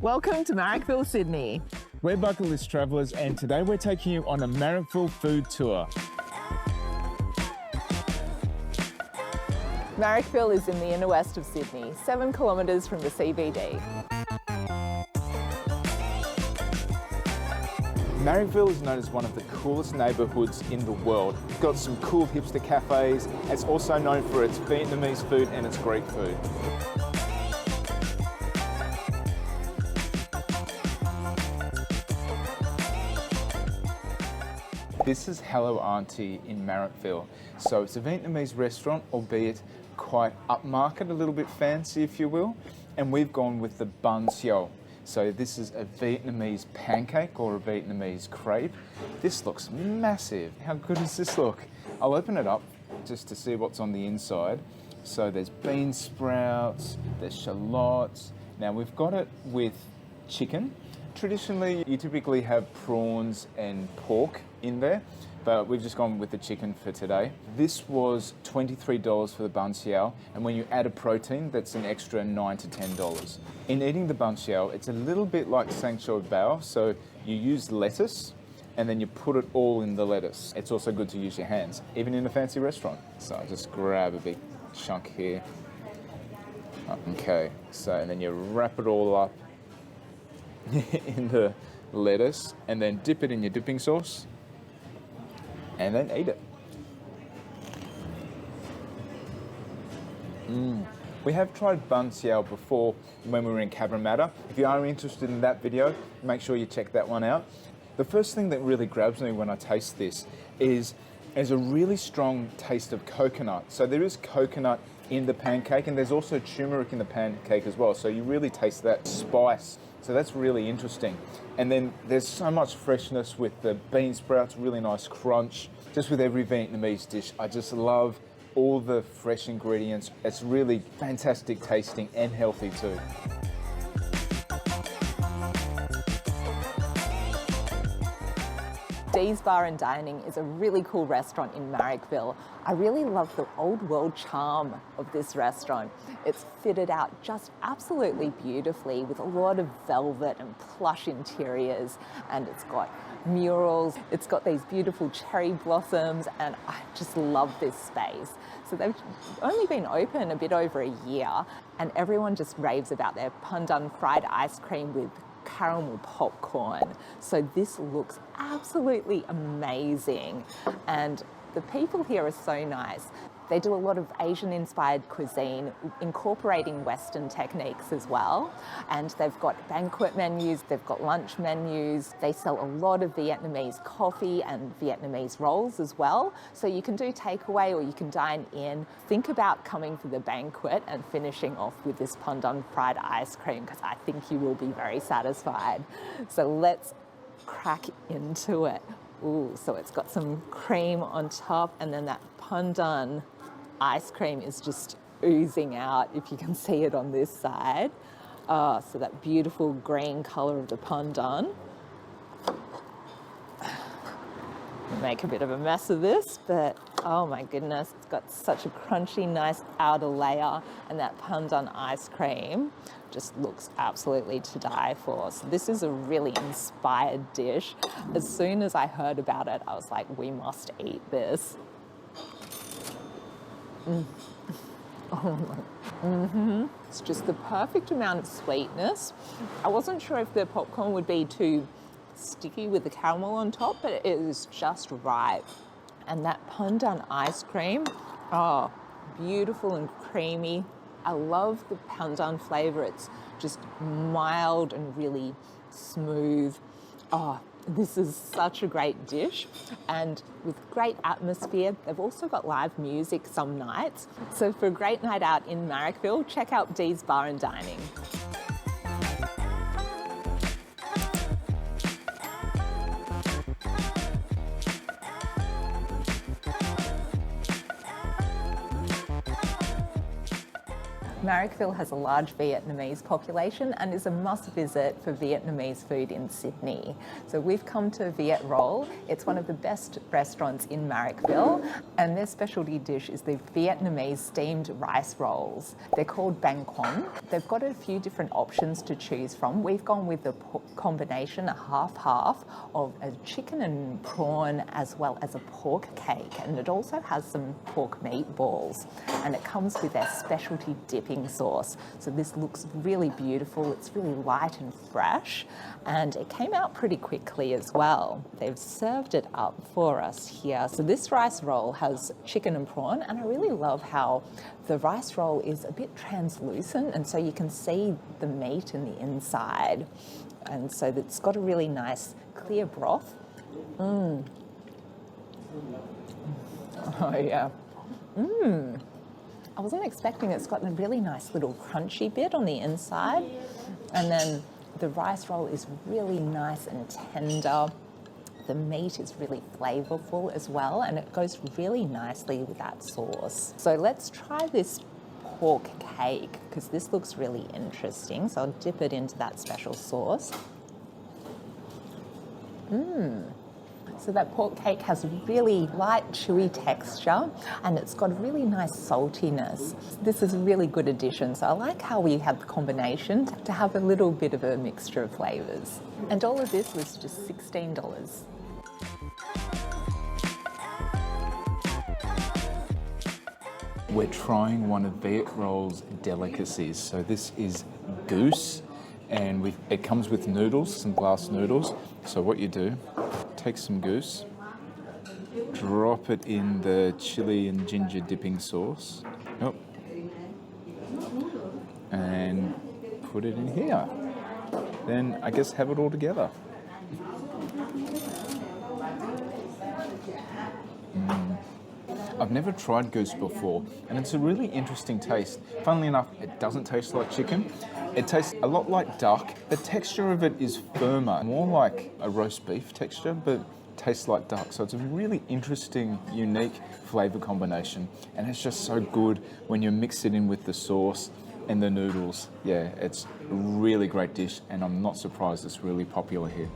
Welcome to Marrickville Sydney. We're bucket list travellers and today we're taking you on a Marrickville Food Tour. Marrickville is in the inner west of Sydney, 7 kilometres from the CBD. Marrickville is known as one of the coolest neighbourhoods in the world. It's got some cool hipster cafes. It's also known for its Vietnamese food and its Greek food. This is Hello Auntie in Marrickville. So it's a Vietnamese restaurant, albeit quite upmarket, a little bit fancy if you will. And we've gone with the bánh xèo. So this is a Vietnamese pancake or a Vietnamese crepe. This looks massive. How good does this look? I'll open it up just to see what's on the inside. So there's bean sprouts, there's shallots. Now we've got it with chicken. Traditionally, you typically have prawns and pork in there, but we've just gone with the chicken for today. This was $23 for the bánh xèo, and when you add a protein, that's an extra $9 to $10. In eating the bánh xèo, it's a little bit like sang chow bao, so you use lettuce, and then you put it all in the lettuce. It's also good to use your hands, even in a fancy restaurant. So I'll just grab a big chunk here. Okay, so and then you wrap it all up in the lettuce and then dip it in your dipping sauce and then eat it. We have tried bánh xèo before when we were in Cabramatta. If you are interested in that video, make sure you check that one out. The first thing that really grabs me when I taste this is there's a really strong taste of coconut. So there is coconut in the pancake and there's also turmeric in the pancake as well. So you really taste that spice. So that's really interesting. And then there's so much freshness with the bean sprouts, really nice crunch. Just with every Vietnamese dish, I just love all the fresh ingredients. It's really fantastic tasting and healthy too. Dee's Bar and Dining is a really cool restaurant in Marrickville. I really love the old world charm of this restaurant. It's fitted out just absolutely beautifully with a lot of velvet and plush interiors, and it's got murals, it's got these beautiful cherry blossoms, and I just love this space. So they've only been open a bit over a year, and everyone just raves about their Pandan fried ice cream with caramel popcorn. So this looks absolutely amazing, and the people here are so nice. They do a lot of Asian-inspired cuisine, incorporating Western techniques as well. And they've got banquet menus, they've got lunch menus. They sell a lot of Vietnamese coffee and Vietnamese rolls as well. So you can do takeaway or you can dine in. Think about coming for the banquet and finishing off with this Pandan fried ice cream, because I think you will be very satisfied. So let's crack into it. Ooh, so it's got some cream on top, and then that Pandan ice cream is just oozing out, if you can see it on this side. So that beautiful green colour of the Pandan. Make a bit of a mess of this, but oh my goodness, it's got such a crunchy, nice outer layer, and that Pandan ice cream just looks absolutely to die for. So this is a really inspired dish. As soon as I heard about it, I was like, we must eat this. It's just the perfect amount of sweetness. I wasn't sure if the popcorn would be too sticky with the caramel on top, but it is just right. And that Pandan ice cream, oh, beautiful and creamy. I love the Pandan flavour. It's just mild and really smooth. Oh, this is such a great dish, and with great atmosphere. They've also got live music some nights. So for a great night out in Marrickville, check out Dee's Bar and Dining. Marrickville has a large Vietnamese population and is a must visit for Vietnamese food in Sydney. So we've come to Viet Rolls. It's one of the best restaurants in Marrickville, and their specialty dish is the Vietnamese steamed rice rolls. They're called Bánh Cuốn. They've got a few different options to choose from. We've gone with the combination, a half-half, of a chicken and prawn as well as a pork cake, and it also has some pork meatballs, and it comes with their specialty dipping sauce. So this looks really beautiful. It's really light and fresh, and it came out pretty quickly as well. They've served it up for us here. So this rice roll has chicken and prawn, and I really love how the rice roll is a bit translucent, and so you can see the meat in the inside, and so it's got a really nice clear broth. Oh yeah. I wasn't expecting it. It's got a really nice little crunchy bit on the inside, and then the rice roll is really nice and tender. The meat is really flavorful as well, and it goes really nicely with that sauce. So let's try this pork cake, because this looks really interesting. So I'll dip it into that special sauce. So that pork cake has a really light, chewy texture, and it's got a really nice saltiness. This is a really good addition. So I like how we have the combination to have a little bit of a mixture of flavours. And all of this was just $16. We're trying one of Viet Rolls' delicacies. So this is Goose, and it comes with noodles, some glass noodles. So what you do, take some goose, drop it in the chili and ginger dipping sauce, and put it in here. Then I guess have it all together. I've never tried goose before, and it's a really interesting taste. Funnily enough, it doesn't taste like chicken. It tastes a lot like duck. The texture of it is firmer, more like a roast beef texture, but tastes like duck. So it's a really interesting, unique flavour combination, and it's just so good when you mix it in with the sauce and the noodles. Yeah, it's a really great dish, and I'm not surprised it's really popular here.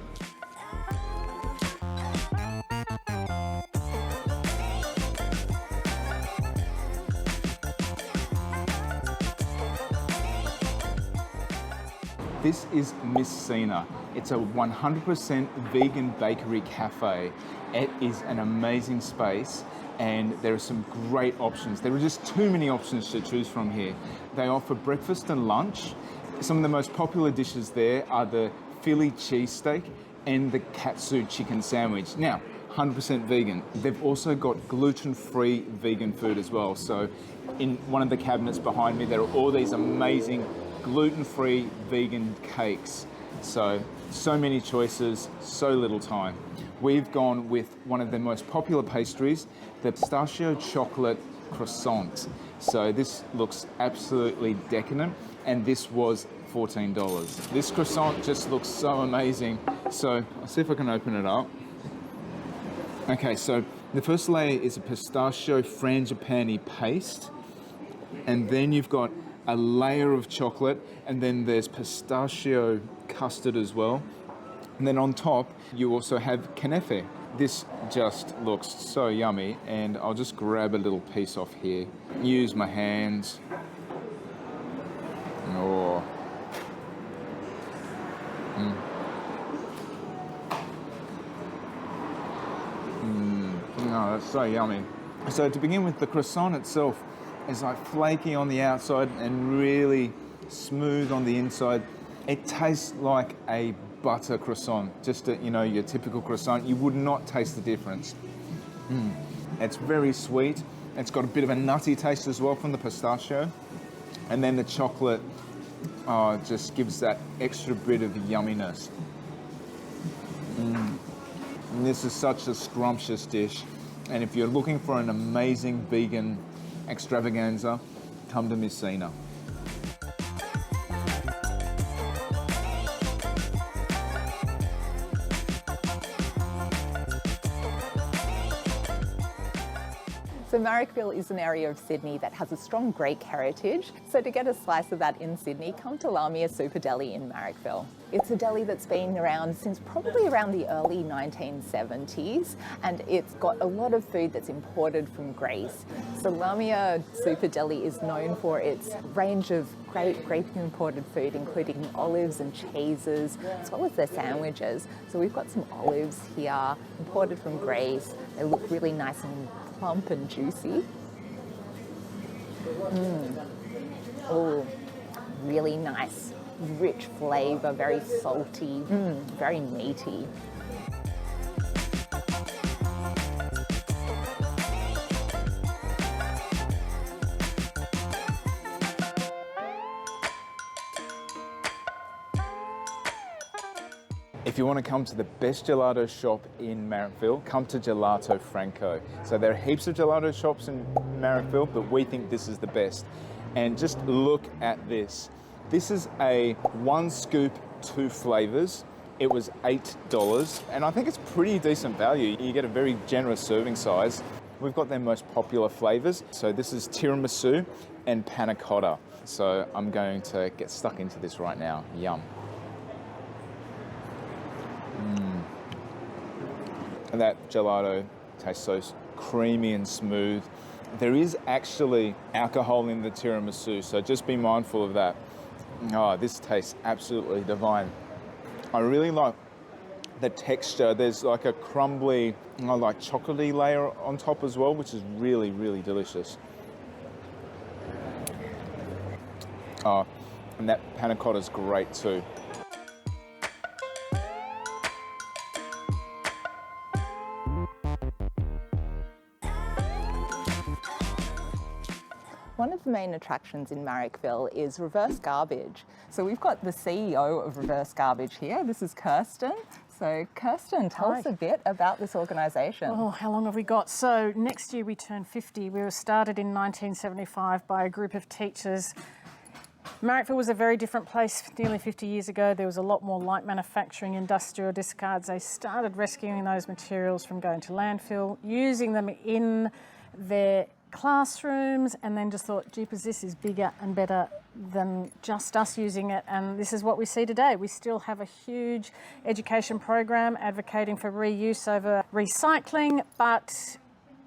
This is Miss Sina. It's a 100% vegan bakery cafe. It is an amazing space, and there are some great options. There are just too many options to choose from here. They offer breakfast and lunch. Some of the most popular dishes there are the Philly cheesesteak and the katsu chicken sandwich. Now, 100% vegan. They've also got gluten-free vegan food as well. So in one of the cabinets behind me, there are all these amazing gluten-free vegan cakes. So many choices, so little time. We've gone with one of the most popular pastries, the pistachio chocolate croissant. So this looks absolutely decadent, and this was $14. This croissant just looks so amazing. So I'll see if I can open it up. Okay, so the first layer is a pistachio frangipani paste, and then you've got a layer of chocolate, and then there's pistachio custard as well. And then on top, you also have kenefe. This just looks so yummy, and I'll just grab a little piece off here. Use my hands. Oh. Oh, that's so yummy. So to begin with, the croissant itself is like flaky on the outside and really smooth on the inside. It tastes like a butter croissant, just your typical croissant. You would not taste the difference. It's very sweet. It's got a bit of a nutty taste as well from the pistachio. And then the chocolate just gives that extra bit of yumminess. And this is such a scrumptious dish. And if you're looking for an amazing vegan extravaganza, come to Miss Sina. So Marrickville is an area of Sydney that has a strong Greek heritage. So to get a slice of that in Sydney, come to Lamia Super Deli in Marrickville. It's a deli that's been around since probably around the early 1970s, and it's got a lot of food that's imported from Greece. So Lamia Super Deli is known for its range of great Greek imported food, including olives and cheeses, as well as their sandwiches. So we've got some olives here, imported from Greece. They look really nice and plump and juicy. Oh, really nice, rich flavour, very salty, very meaty. If you want to come to the best gelato shop in Marrickville, come to Gelato Franco. So there are heaps of gelato shops in Marrickville, but we think this is the best. And just look at this. This is a 1 scoop, 2 flavours. It was $8, and I think it's pretty decent value. You get a very generous serving size. We've got their most popular flavours. So this is tiramisu and panna cotta. So I'm going to get stuck into this right now. Yum. And that gelato tastes so creamy and smooth. There is actually alcohol in the tiramisu, so just be mindful of that. Oh, this tastes absolutely divine. I really like the texture. There's like a crumbly, like chocolatey layer on top as well, which is really, really delicious. Oh, and that panna cotta is great too. One of the main attractions in Marrickville is reverse garbage. So we've got the CEO of Reverse Garbage here. This is Kirsten. So Kirsten, tell us a bit about this organisation. Oh, how long have we got? So next year we turn 50. We were started in 1975 by a group of teachers. Marrickville was a very different place nearly 50 years ago. There was a lot more light manufacturing, industrial discards. They started rescuing those materials from going to landfill, using them in their classrooms, and then just thought, jeepers, this is bigger and better than just us using it, and this is what we see today. We still have a huge education program advocating for reuse over recycling, but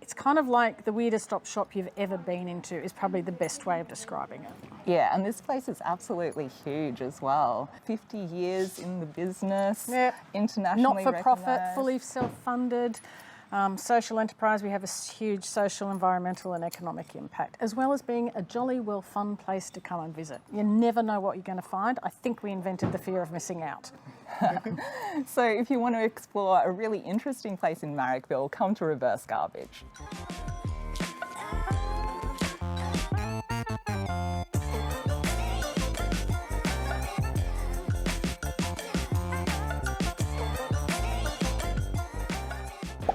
it's kind of like the weirdest op shop you've ever been into is probably the best way of describing it. Yeah, and this place is absolutely huge as well. 50 years in the business, internationally not-for-profit, recognised. fully self-funded. Social enterprise, we have a huge social, environmental and economic impact, as well as being a jolly well fun place to come and visit. You never know what you're going to find. I think we invented the fear of missing out. So if you want to explore a really interesting place in Marrickville, come to Reverse Garbage.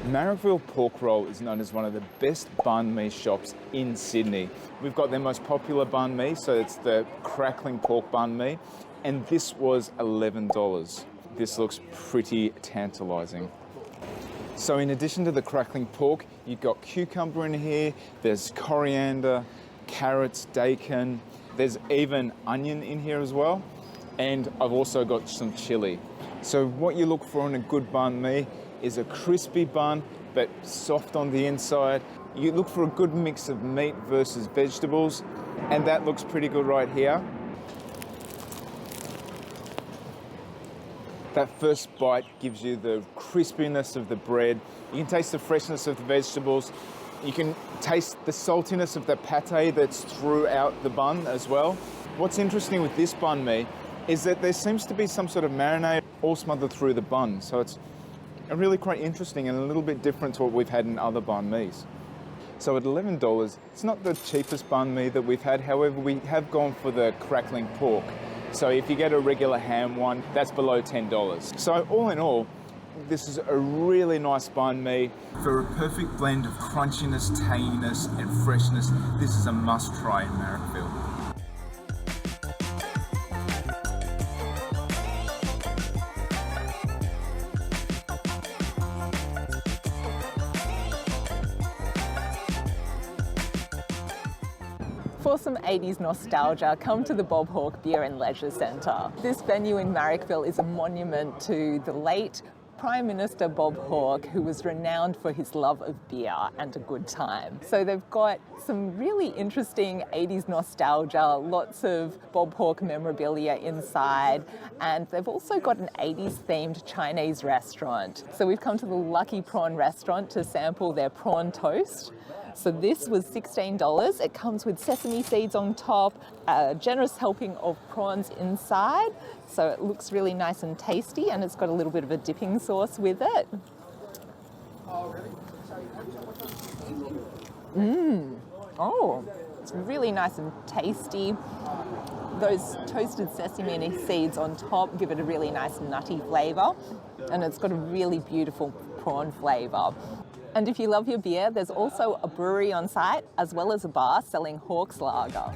Marrickville Pork Roll is known as one of the best banh mi shops in Sydney. We've got their most popular banh mi, so it's the crackling pork banh mi, and this was $11. This looks pretty tantalising. So in addition to the crackling pork, you've got cucumber in here, there's coriander, carrots, daikon, there's even onion in here as well, and I've also got some chilli. So what you look for in a good banh mi is a crispy bun, but soft on the inside. You look for a good mix of meat versus vegetables, and that looks pretty good right here. That first bite gives you the crispiness of the bread. You can taste the freshness of the vegetables. You can taste the saltiness of the pate that's throughout the bun as well. What's interesting with this banh mi is that there seems to be some sort of marinade all smothered through the bun, so it's really quite interesting and a little bit different to what we've had in other banh mis. So at $11, it's not the cheapest banh mi that we've had, however we have gone for the crackling pork. So if you get a regular ham one, that's below $10. So all in all, this is a really nice banh mi. For a perfect blend of crunchiness, tanginess and freshness, this is a must try in Marrickville. For some 80s nostalgia, come to the Bob Hawke Beer and Leisure Centre. This venue in Marrickville is a monument to the late Prime Minister Bob Hawke, who was renowned for his love of beer and a good time. So they've got some really interesting 80s nostalgia, lots of Bob Hawke memorabilia inside, and they've also got an 80s themed Chinese restaurant. So we've come to the Lucky Prawn restaurant to sample their prawn toast. So this was $16. It comes with sesame seeds on top, a generous helping of prawns inside. So it looks really nice and tasty, and it's got a little bit of a dipping sauce with it. Oh, it's really nice and tasty. Those toasted sesame seeds on top give it a really nice nutty flavour, and it's got a really beautiful prawn flavour. And if you love your beer, there's also a brewery on site, as well as a bar selling Hawke's lager.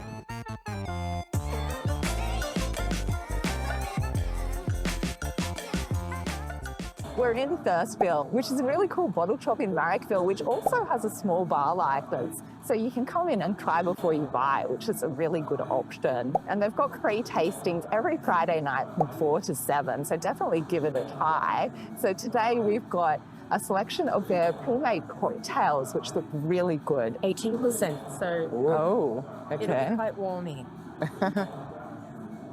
We're in Thirstville, which is a really cool bottle shop in Marrickville, which also has a small bar license. So you can come in and try before you buy, which is a really good option. And they've got free tastings every Friday night from 4 to 7, so definitely give it a try. So today we've got a selection of their pre-made cocktails, which look really good. 18%, so Oh, it'll okay. be quite warming.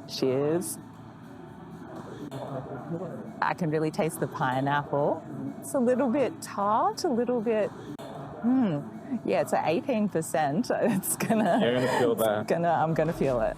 Cheers. I can really taste the pineapple. It's a little bit tart, a little bit, yeah, it's at 18%. It's gonna, You're gonna feel that. I'm gonna feel it.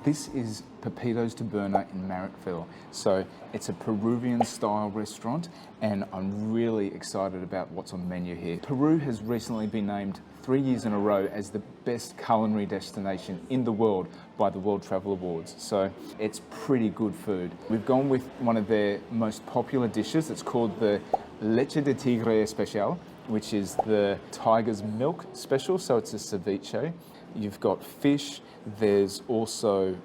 This is Pepitos Taberna in Marrickville. So it's a Peruvian style restaurant, and I'm really excited about what's on the menu here. Peru has recently been named 3 years in a row as the best culinary destination in the world by the World Travel Awards. So it's pretty good food. We've gone with one of their most popular dishes. It's called the Leche de Tigre Especial, which is the tiger's milk special. So it's a ceviche. You've got fish, there's also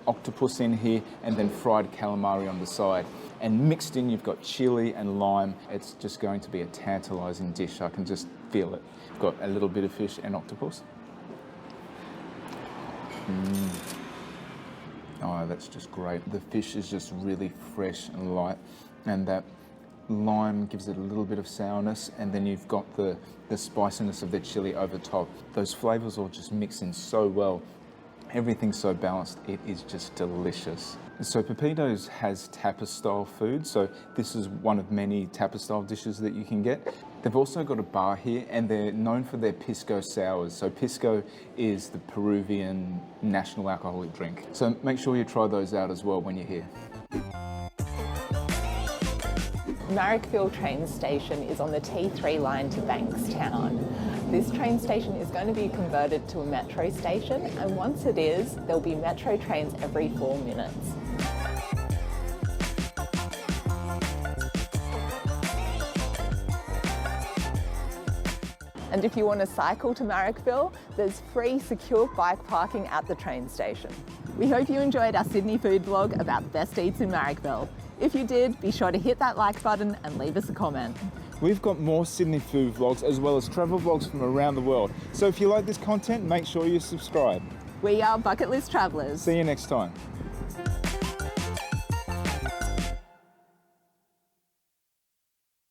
octopus in here, and then fried calamari on the side. And mixed in, you've got chili and lime. It's just going to be a tantalising dish. I can just feel it. Got a little bit of fish and octopus. Oh, that's just great. The fish is just really fresh and light, and that lime gives it a little bit of sourness, and then you've got the spiciness of the chili over top. Those flavours all just mix in so well. Everything's so balanced, it is just delicious. So Pepitos has tapas style food, so this is one of many tapas style dishes that you can get. They've also got a bar here, and they're known for their pisco sours. So pisco is the Peruvian national alcoholic drink. So make sure you try those out as well when you're here. Marrickville train station is on the T3 line to Bankstown. This train station is going to be converted to a metro station, and once it is, there'll be metro trains every 4 minutes. And if you want to cycle to Marrickville, there's free secure bike parking at the train station. We hope you enjoyed our Sydney food vlog about the best eats in Marrickville. If you did, be sure to hit that like button and leave us a comment. We've got more Sydney food vlogs as well as travel vlogs from around the world. So if you like this content, make sure you subscribe. We are Bucket List Travellers. See you next time.